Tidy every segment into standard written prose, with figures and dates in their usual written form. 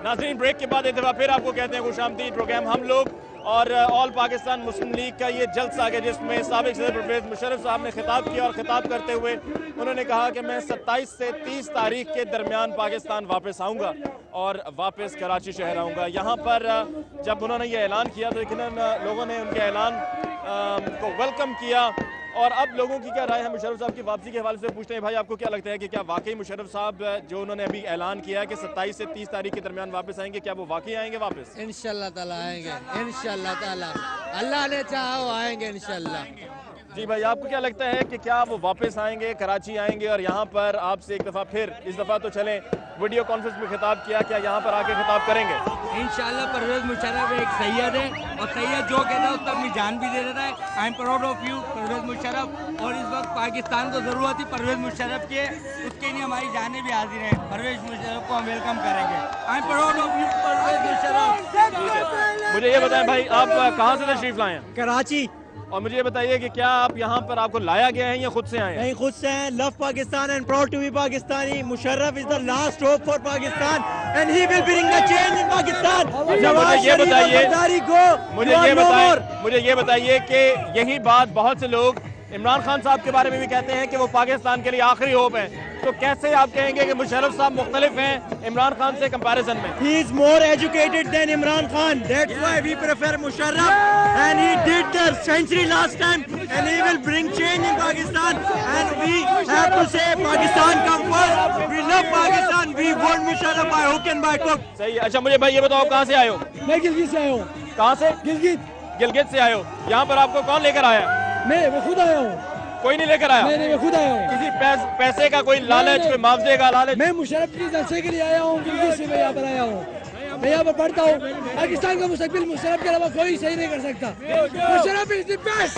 नाज़रीन, ब्रेक के बाद एक दफ़ा फिर आपको कहते हैं खुशामदीद। प्रोग्राम हम लोग और ऑल पाकिस्तान मुस्लिम लीग का ये जलसा है जिसमें साबिक़ सदर परवेज़ मुशर्रफ साहब ने खिताब किया और खिताब करते हुए उन्होंने कहा कि मैं 27 से 30 तारीख के दरमियान पाकिस्तान वापस आऊँगा और वापस कराची शहर आऊँगा। यहाँ पर जब उन्होंने ये ऐलान किया तो यकीनन लोगों ने उनके ऐलान को वेलकम किया। और अब लोगों की क्या राय है मुशर्रफ साहब की वापसी के हवाले से पूछते हैं। भाई, आपको क्या लगता है कि क्या वाकई मुशर्रफ साहब जो उन्होंने अभी ऐलान किया है कि 27 से 30 तारीख के दरमियान वापस आएंगे, क्या वो वाकई आएंगे वापस? इंशाल्लाह ताला आएंगे, इंशाल्लाह ताला, अल्लाह ने चाहा वो आएंगे इंशाल्लाह। जी भाई, आपको क्या लगता है कि क्या वो वापस आएंगे, कराची आएंगे? और यहाँ पर आपसे एक दफ़ा फिर इस दफ़ा तो चलें वीडियो कॉन्फ्रेंस में खिताब किया, क्या यहाँ पर आके खिताब करेंगे? इंशाल्लाह परवेज़ मुशर्रफ एक सैयद है और सैयद जो कहता है उस पर अपनी जान भी दे देता है। I am proud of you Pervez Musharraf. और इस वक्त पाकिस्तान को ज़रूरत थी परवेज़ मुशर्रफ की, उसके लिए हमारी जानें भी हाजिर हैं। परवेज़ मुशर्रफ को हम वेलकम करेंगे। I am proud of you Pervez Musharraf. मुझे ये बताएं भाई, आप कहाँ से तशरीफ लाए हैं? कराची। और मुझे ये बताइए कि क्या आप यहाँ पर आपको लाया गया है या खुद से आए हैं? नहीं, खुद से हैं। Love Pakistan and proud to be Pakistani. Musharraf is the last hope for Pakistan and he will bring the change in Pakistan. मुझे ये बताइए कि यही बात बहुत से लोग इमरान खान साहब के बारे में भी कहते हैं कि वो पाकिस्तान के लिए आखिरी होप है, तो कैसे आप कहेंगे कि मुशर्रफ साहब मुख्तलिफ हैं इमरान खान से कंपैरिजन में? He is more educated than Imran Khan. That's why we prefer Musharraf, and he did the century last time, and he will bring change in Pakistan. And we have to say, Pakistan come first. We love Pakistan. We want Musharraf by hook and by crook. सही है। अच्छा, मुझे भाई ये बताओ, कहाँ से आए हो? मैं गिलगित से आया हूँ। कहाँ से? गिलगित। गिलगित से आए हो। यहाँ पर आपको कौन लेकर आया? मैं खुद आया हूँ। कोई नहीं लेकर आया? मैं खुद आया हूँ। किसी पैसे का कोई लालच, कोई मुआवजे का लालच? मैं मुशर्रफ की जलसे के लिए आया हूँ। गिलगित से मैं यहाँ पर आया हूँ। मैं यहाँ पर पढ़ता हूँ। पाकिस्तान का मुस्तकबिल मुशर्रफ के अलावा कोई सही नहीं कर सकता। Musharraf is the best.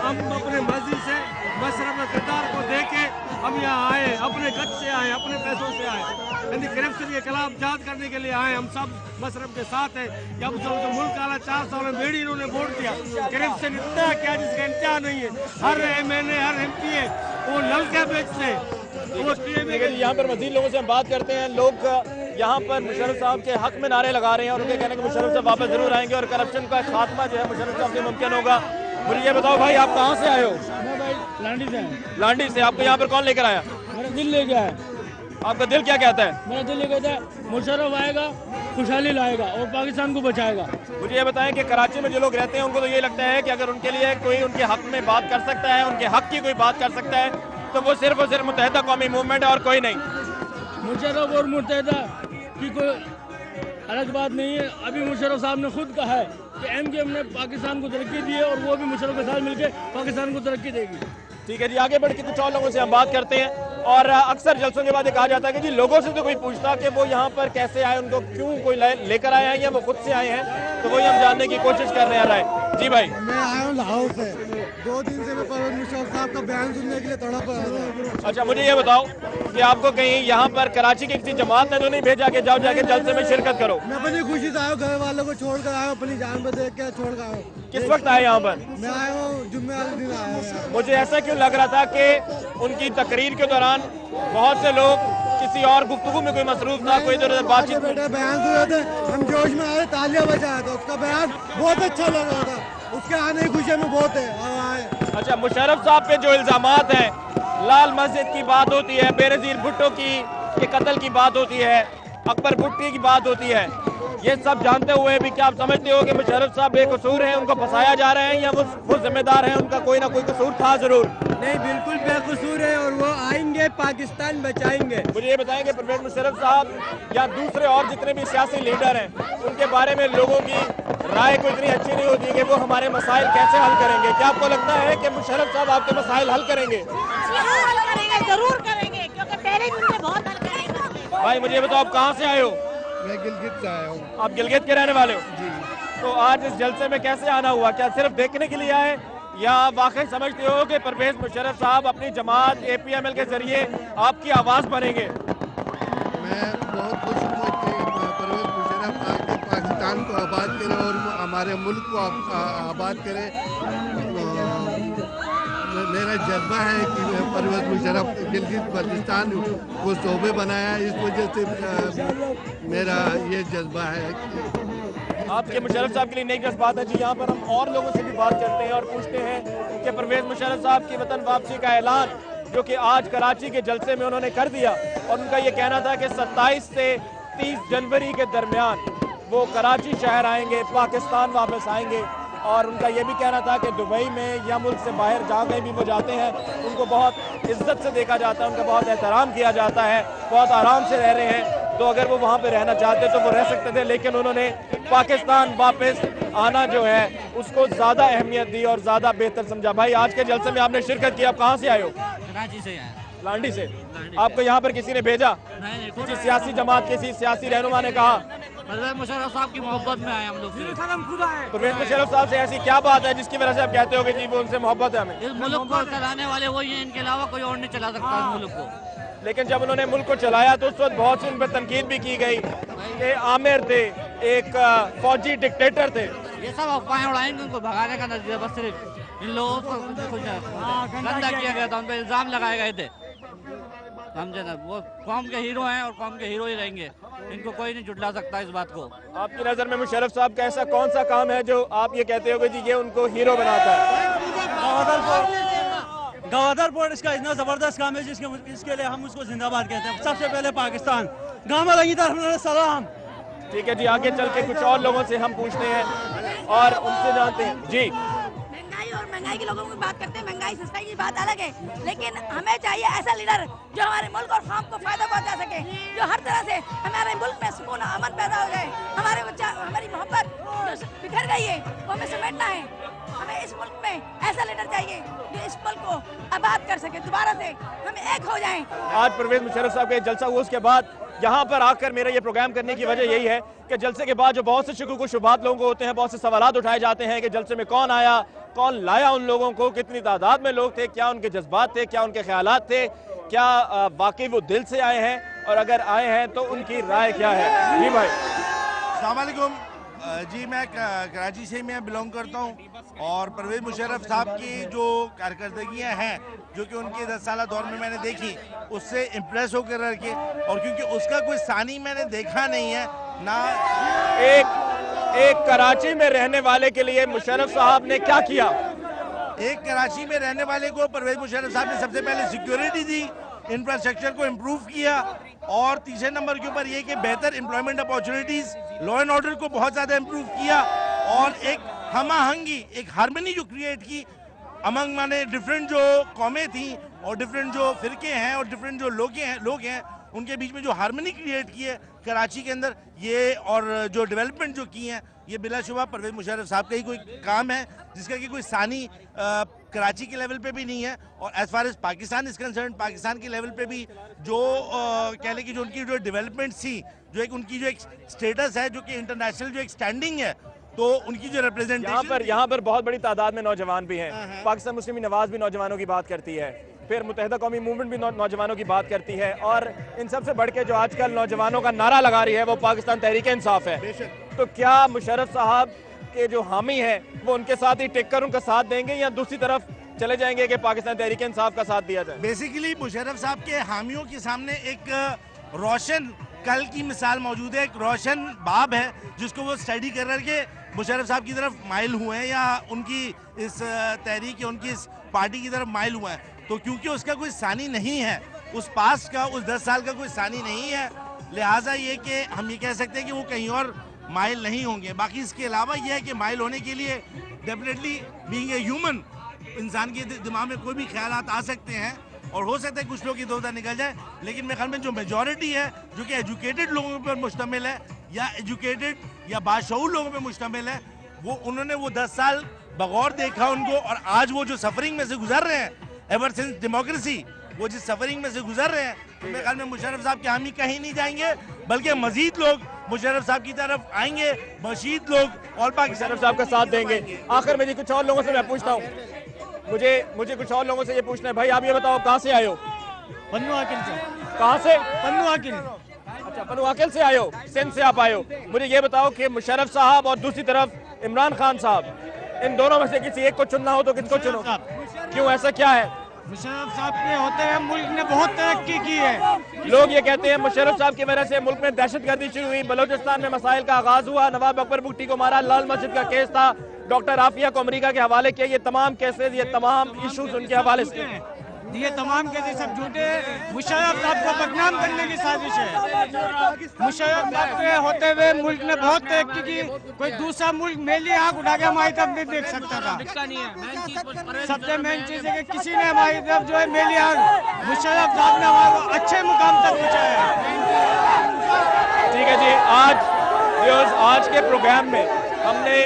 हम अपने मर्जी से मुशर्रफ के किरदार को देख के हम यहाँ आए, अपने गज से आए, अपने पैसों से आए, यानी करप्शन के खिलाफ जांच करने के लिए आए। हम सब मुशर्रफ के साथ हैं। जब जो मुल्क वाला 4 साल में बेड़ी इन्होंने वोट दिया, करप्शन इतना क्या जिसका इंतहा नहीं है। हर MNA हर MP वो नलके बेचते हैं। यहाँ पर मजीद लोगों से हम बात करते हैं। लोग यहाँ पर मुशर्रफ साहब के हक में नारे लगा रहे हैं और उनके कहने के मुशर्रफ साहब वापस जरूर आएंगे और करप्शन का खात्मा जो है मुशर्रफ साहब से मुमकिन होगा। मुझे ये बताओ भाई, आप कहाँ से आए हो? मैं भाई लांडी से। लांडी से। आपको यहाँ पर कौन लेकर आया? मेरा दिल ले गया है। आपका दिल क्या कहता है? मेरा दिल ये कहता है मुशर्रफ आएगा, खुशहाली लाएगा और पाकिस्तान को बचाएगा। मुझे ये बताएं कि कराची में जो लोग रहते हैं उनको तो ये लगता है कि अगर उनके लिए कोई उनके हक में बात कर सकता है, उनके हक की कोई बात कर सकता है, तो वो सिर्फ और सिर्फ मुत्तहिदा कौमी मूवमेंट है और कोई नहीं। मुशर्रफ और मुत्तहिदा की कोई अलग बात नहीं है। अभी मुशर्रफ साहब ने खुद कहा है कि MKM ने पाकिस्तान को तरक्की दी है और वो भी मुशर्रफ के साथ मिलकर पाकिस्तान को तरक्की देगी। ठीक है जी, आगे बढ़ के कुछ और लोगों से हम बात करते हैं। और अक्सर जलसों के बाद ये कहा जाता है कि जी लोगों से तो कोई पूछता कि वो यहाँ पर कैसे आए, उनको क्यों कोई लेकर आए हैं या वो खुद से आए हैं, तो वही हम जानने की कोशिश कर रहे हैं। जी भाई, मैं आया हूँ लाहौर से। 2 दिन से मैं परवेज़ मुशर्रफ साहब का बयान सुनने के लिए तड़प रहा था। अच्छा, मुझे ये बताओ कि आपको कहीं यहाँ पर कराची की किसी जमात ने तो नहीं भेजा कि जाओ जाके जलसे में शिरकत करो? मैं अपनी खुशी से आया हूँ, घर वालों को छोड़ कर आया हूँ, अपनी जान पर देख के छोड़ कर आया हूँ। किस वक्त आए यहाँ पर? मैं आया हूँ जुम्मे वाले दिन आया हूँ। मुझे ऐसा क्यों लग रहा था कि उनकी तकरीर के दौरान बहुत से लोग किसी और गुफ्तगू में कोई मसरूफ था, कोई इधर बातचीत। बेटा बयान सुन रहे थे, हम जोश में आए, तालियां बजाया था। उसका बयान बहुत अच्छा लग रहा था। उसके आने की खुशी में बहुत है और आए। अच्छा, मुशर्रफ साहब पे जो इल्जामात हैं, लाल मस्जिद की बात होती है, बेनज़ीर भुट्टो के कत्ल की बात होती है, अकबर भुट्टी की बात होती है, ये सब जानते हुए भी क्या आप समझते हो कि मुशर्रफ साहब बेकसूर हैं, उनको फंसाया जा रहा है या वो जिम्मेदार हैं, उनका कोई ना कोई कसूर था जरूर? नहीं, बिल्कुल बेकसूर है और वो आएंगे, पाकिस्तान बचाएंगे। मुझे ये बताएं कि परवेज़ मुशर्रफ साहब या दूसरे और जितने भी सियासी लीडर हैं, उनके बारे में लोगों की राय को इतनी अच्छी नहीं होती कि वो हमारे मसाइल कैसे हल करेंगे। क्या आपको लगता है कि मुशर्रफ साहब आपके मसाइल हल करेंगे? जरूर करेंगे, क्योंकि पहले भी उन्होंने बहुत हल करेंगे। भाई, मुझे बताओ, आप कहाँ से आए हो? मैं गिलगित से आया हूँ। आप गिलगित के रहने वाले हो? जी। तो आज इस जलसे में कैसे आना हुआ? क्या सिर्फ देखने के लिए आए या आप वाकई समझते हो कि परवेज़ मुशर्रफ साहब अपनी जमात APML के जरिए आपकी आवाज़ बनेंगे? मैं बहुत खुश हूँ कि परवेज़ मुशर्रफ आके पाकिस्तान को आबाद करे और हमारे मुल्क को आबाद करे। मेरा जज्बा है कि परवेज़ मुशर्रफ गिलगित बल्तिस्तान को शोबे बनाया, इस वजह से मेरा ये जज्बा है। आपके मुशर्रफ साहब के लिए नई बात है जी। यहाँ पर हम और लोगों से भी बात करते हैं और पूछते हैं कि परवेज मुशर्रफ साहब की वतन वापसी का ऐलान जो कि आज कराची के जलसे में उन्होंने कर दिया, और उनका ये कहना था कि 27 से 30 जनवरी के दरमियान वो कराची शहर आएंगे, पाकिस्तान वापस आएंगे। और उनका ये भी कहना था कि दुबई में या मुल्क से बाहर जहाँ कहीं भी वो जाते हैं उनको बहुत इज्जत से देखा जाता है, उनका बहुत एहतराम किया जाता है, बहुत आराम से रह रहे हैं। तो अगर वो वहाँ पे रहना चाहते तो वो रह सकते थे, लेकिन उन्होंने पाकिस्तान वापस आना जो है उसको ज़्यादा अहमियत दी और ज़्यादा बेहतर समझा। भाई आज के जलसे में आपने शिरकत की, आप कहाँ से आए हो? कराची से आए, लांडी से। आपको यहाँ पर किसी ने भेजा? नहीं, किसी सियासी जमात, किसी सियासी रहनुमा ने कहा? परवेज मुशर्रफ साहब की मोहब्बत में आए हम लोग। परवेज मुशर्रफ साहब से ऐसी क्या बात है जिसकी वजह से आप कहते हो कि जी वो उनसे मोहब्बत है हमें? इस मुल्क को चलाने वाले वही हैं, इनके अलावा कोई और नहीं चला सकता इस मुल्क को। लेकिन जब उन्होंने मुल्क को चलाया तो उस वक्त बहुत सी उन पर तनकीद भी की गई कि आमिर थे, एक फौजी डिक्टेटर थे। ये सब अफवाहें उड़ाएंगे, उनको भगाने का नजरिया बस सिर्फ इन लोगों को गंदा किया गया था, उन पर इल्जाम लगाए गए थे, समझे ना। वो कौम के हीरो हैं और कौम के हीरो ही रहेंगे, इनको कोई नहीं जुटला सकता इस बात को। आपकी नज़र में मुशर्रफ साहब का ऐसा कौन सा काम है जो आप ये कहते हो कि जी ये उनको हीरो बनाता है? गवादर बोर्ड इसका इतना ज़बरदस्त काम है इसके लिए हम उसको जिंदाबाद कहते हैं। सबसे पहले पाकिस्तान गामा लगी तरफ सलाम। ठीक है जी, आगे चल के कुछ और लोगों से हम पूछते हैं और उनसे जानते हैं जी। महंगाई के लोगों की बात करते हैं, महंगाई सस्ताई की बात अलग है, लेकिन हमें चाहिए ऐसा लीडर जो हमारे मुल्क और कौम को फायदा पहुंचा सके, जो हर तरह से हमारे मुल्क में सुकून अमन पैदा हो जाए। हमारे बच्चा हमारी मोहब्बत जो बिखर गई है वो हमें समेटना है। हमें इस मुल्क में ऐसा लीडर चाहिए जो इस मुल्क को आबाद कर सके, दोबारा से हम एक हो जाएं। आज परवेज मुशर्रफ साहब का जलसा हुआ, उसके बाद यहाँ पर आकर मेरा ये प्रोग्राम करने की वजह यही है कि जलसे के बाद जो बहुत से शुक्र शुबात लोगों को होते हैं, बहुत से सवालात उठाए जाते हैं कि जलसे में कौन आया, कौन लाया उन लोगों को, कितनी तादाद में लोग थे, क्या उनके जज्बात थे, क्या उनके ख्यालात थे, क्या वाकई वो दिल से आए हैं, और अगर आए हैं तो उनकी राय क्या है। जी भाई अस्सलाम वालेकुम जी, मैं कराची से मैं बिलोंग करता हूँ और परवेज मुशर्रफ साहब की जो कारकर्दगियाँ हैं जो कि उनके 10 साल दौर में मैंने देखी, उससे इम्प्रेस होकर रखे, और क्योंकि उसका कोई सानी मैंने देखा नहीं है ना। एक कराची में रहने वाले के लिए मुशर्रफ साहब ने क्या किया? एक कराची में रहने वाले को परवेज मुशर्रफ साहब ने सबसे पहले सिक्योरिटी दी, इंफ्रास्ट्रक्चर को इम्प्रूव किया, और तीसरे नंबर के ऊपर ये कि बेहतर employment opportunities, law and order को बहुत ज़्यादा इम्प्रूव किया, और एक हमाहंगी, एक हारमनी जो क्रिएट की अमंग माने डिफरेंट जो कौमें थी और डिफरेंट जो फ़िरके हैं और डिफरेंट जो लोग हैं उनके बीच में जो हारमनी क्रिएट की है कराची के अंदर, ये और जो डेवलपमेंट जो की है, ये बिलाशुबा परवेज मुशर्रफ साहब का ही कोई काम है जिसका कि कोई सानी कराची के लेवल पे भी नहीं है। और as far as Pakistan is concern, Pakistan के लेवल पे भी जो कह लें कि जो उनकी जो डेवलपमेंट थी, जो एक उनकी जो एक स्टेटस है, जो कि इंटरनेशनल जो एक स्टैंडिंग है, तो उनकी जो रिप्रेजेंटेशन यहाँ पर बहुत बड़ी तादाद में नौजवान भी हैं। पाकिस्तान मुस्लिम नवाज भी नौजवानों की बात करती है, फिर मुत्तहिदा कौमी मूवमेंट भी नौजवानों की बात करती है, और इन सबसे बढ़ के जो आजकल नौजवानों का नारा लगा रही है वो पाकिस्तान तहरीक इंसाफ है। तो क्या मुशर्रफ साहब के जो हामी है वो उनके साथ ही टिक कर उनका साथ देंगे या दूसरी तरफ चले जाएंगे कि पाकिस्तान तहरीक इंसाफ का साथ दिया जाए? बेसिकली मुशर्रफ साहब के हामियों के सामने एक रोशन कल की मिसाल मौजूद है, एक रोशन बाब है जिसको वो स्टडी कर करके मुशर्रफ साहब की तरफ माइल हुए हैं या उनकी इस तहरीक या उनकी इस पार्टी की तरफ माइल हुए हैं। तो क्योंकि उसका कोई सानी नहीं है, उस पास का उस 10 साल का कोई सानी नहीं है, लिहाजा ये कि हम ये कह सकते हैं कि वो कहीं और माइल नहीं होंगे। बाकी इसके अलावा ये है कि माइल होने के लिए डेफिनेटली बीइंग ए ह्यूमन, इंसान के दिमाग में कोई भी ख्यालात आ सकते हैं और हो सकता है कुछ लोग इधर उधर निकल जाए, लेकिन मेरे ख्याल में जो मेजॉरिटी है जो कि एजुकेटेड लोगों पर मुश्तमिल है या एजुकेटेड या बाशऊर लोगों पर मुश्तमिल है, वो उन्होंने वो 10 साल बगौर देखा उनको, और आज वो जो सफरिंग में से गुजर रहे हैं एवर सिंस डेमोक्रेसी, वो जिस सफरिंग में से गुजर रहे हैं, तो मेरे ख्याल में मुशर्रफ साहब के हामी कहीं नहीं जाएंगे, बल्कि मजीद लोग मुशर्रफ साहब की तरफ आएंगे, मजीद लोग और पाकिस्तान साहब का साथ देंगे। आखिर में जी कुछ और लोगों से मैं पूछता हूँ, मुझे कुछ और लोगों से ये पूछना है, भाई आप ये बताओ कहाँ से आए हो? पन्नू आकिल से। कहाँ से? पन्नू आकिल। अच्छा, पन्नू आकिल से आए हो, सिंध से आप आए हो। मुझे ये बताओ कि मुशर्रफ साहब और दूसरी तरफ इमरान खान साहब, इन दोनों में से किसी एक को चुनना हो तो किसको चुनो? क्यों, ऐसा क्या है? मुशर्रफ साहब के होते हुए मुल्क ने बहुत तरक्की की है। लोग ये कहते हैं मुशर्रफ साहब की वजह से मुल्क में दहशतगर्दी शुरू हुई, बलोचिस्तान में मसाइल का आगाज हुआ, नवाब अकबर भुट्टी को मारा, लाल मस्जिद का केस था, डॉक्टर आफिया को अमेरिका के हवाले किया। ये तमाम केसेस, ये तमाम इशूज उनके हवाले से, ये तमाम केसेस सब झूठे, मुशर्रफ साहब को बदनाम करने की साजिश है। मुशर्रफ साहब के होते हुए मुल्क ने बहुत तरक्की की, कोई दूसरा मुल्क मेरी आंख उठा के हमारी तरफ नहीं देख सकता था। सबसे मेन चीज है कि किसी ने हमारी तरफ जो है मेरी आंख, मुशर्रफ साहब ने हमारे अच्छे मुकाम तक पहुंचाया है। ठीक है जी, आज के प्रोग्राम में हमने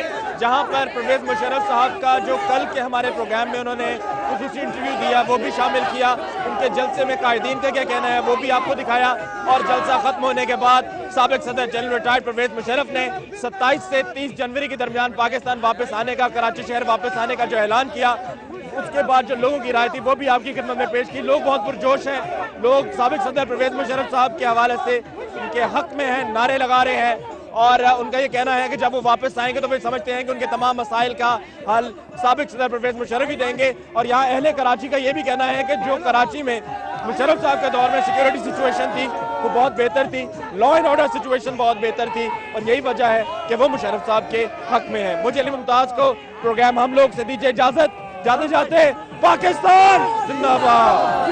जहां पर परवेज मुशर्रफ साहब का जो कल के हमारे प्रोग्राम में उन्होंने खुसूसी इंटरव्यू दिया वो भी शामिल किया, उनके जलसे में कायदीन का क्या कहना है वो भी आपको दिखाया। और जलसा खत्म होने के बाद साबिक सदर जनरल रिटायर्ड परवेज मुशर्रफ ने 27 से 30 जनवरी के दरमियान पाकिस्तान वापस आने का, कराची शहर वापस आने का जो ऐलान किया, उसके बाद जो लोगों की राय थी वो भी आपकी खिदमत में पेश की। लोग बहुत पुरजोश हैं, लोग साबिक सदर परवेज मुशर्रफ साहब के हवाले से उनके हक में हैं, नारे लगा रहे हैं। और उनका ये कहना है कि जब वो वापस आएंगे तो वे समझते हैं कि उनके तमाम मसाइल का हल साबिक सदर परवेज मुशर्रफ ही देंगे। और यहाँ अहले कराची का ये भी कहना है कि जो कराची में मुशर्रफ साहब के दौर में सिक्योरिटी सिचुएशन थी वो बहुत बेहतर थी, लॉ एंड ऑर्डर सिचुएशन बहुत बेहतर थी, और यही वजह है कि वो मुशर्रफ साहब के हक में है। मुझे अली मुमताज को प्रोग्राम हम लोग से दीजिए इजाजत, जाते जाते पाकिस्तान जिंदाबाद।